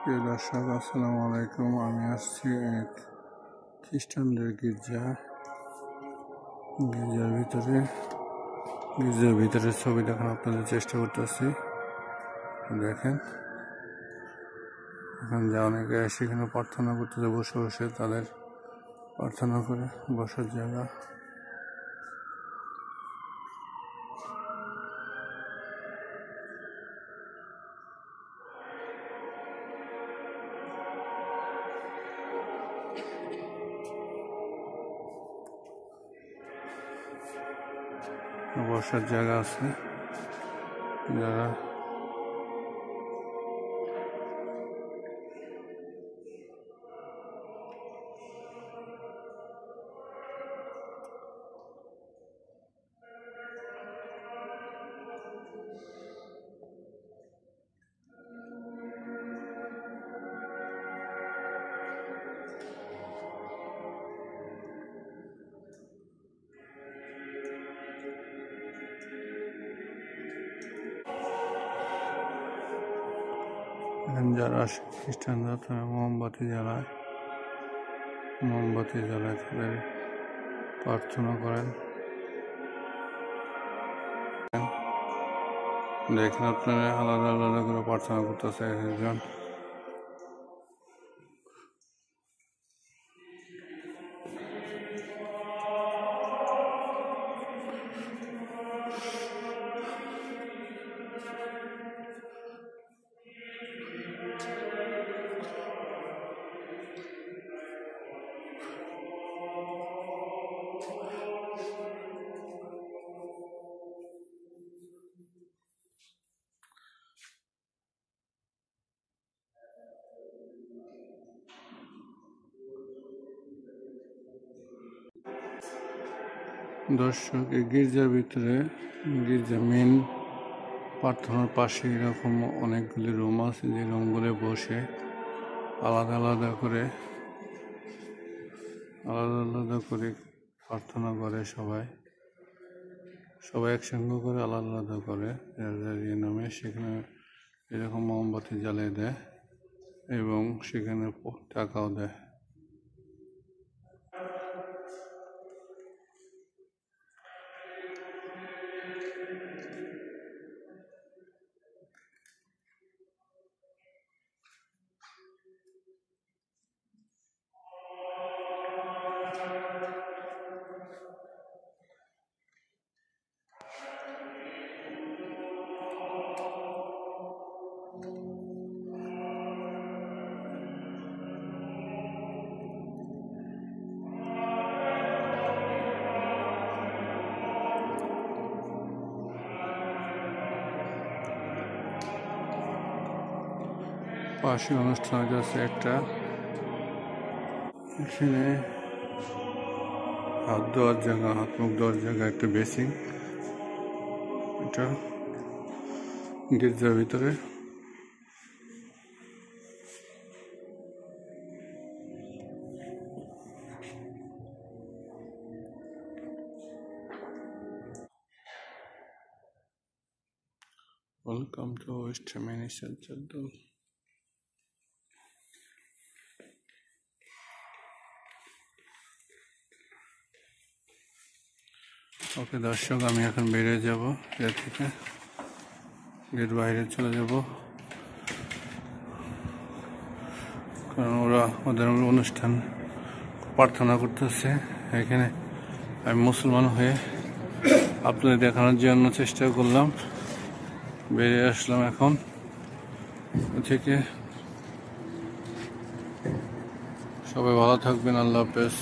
প্রিয় দর্শক, আসসালামু আলাইকুম। আমি আসছি এক খ্রিস্টানদের গির্জার ভিতরে ছবি দেখানো আপনাদের চেষ্টা করতেছি। দেখেন, এখন যা অনেকে সেখানে প্রার্থনা করতেছে, বসে বসে তাদের প্রার্থনা করে বসার জায়গা। বসার জায়গা আছে। যারা যারা খ্রিস্টানরা তারা মোমবাতি জ্বালায় তাদের প্রার্থনা করেন। দেখেন আপনারা আলাদা আলাদা করে প্রার্থনা করতেছে একজন। দর্শক, এই গির্জার ভিতরে মেন প্রার্থনার পাশে এরকম অনেকগুলি রুম আছে, যে রুমগুলো বসে আলাদা আলাদা করে প্রার্থনা করে। সবাই একসঙ্গে করে আলাদা আলাদা করে নামে সেখানে এরকম মোমবাতি জ্বালিয়ে দেয় এবং সেখানে টাকাও দেয়। পাশে অনুষ্ঠান হচ্ছে একটা, এখানে হাত মুখ ধোয়ার জায়গা, একটা বেসিন। এটা গির্জার ভিতরে। Welcome to Westminster. Okay দর্শক, আমি এখন বেরিয়ে যাব এর থেকে, গেট বাইরে চলে যাব, কারণ ওদের অনুষ্ঠান প্রার্থনা করতেছে এখানে। আমি মুসলমান হয়ে আপনাদের দেখানোর জন্য চেষ্টা করলাম, বেরিয়ে আসলাম এখন থেকে। সবাই ভালো থাকবেন, আল্লাহ হাফেজ।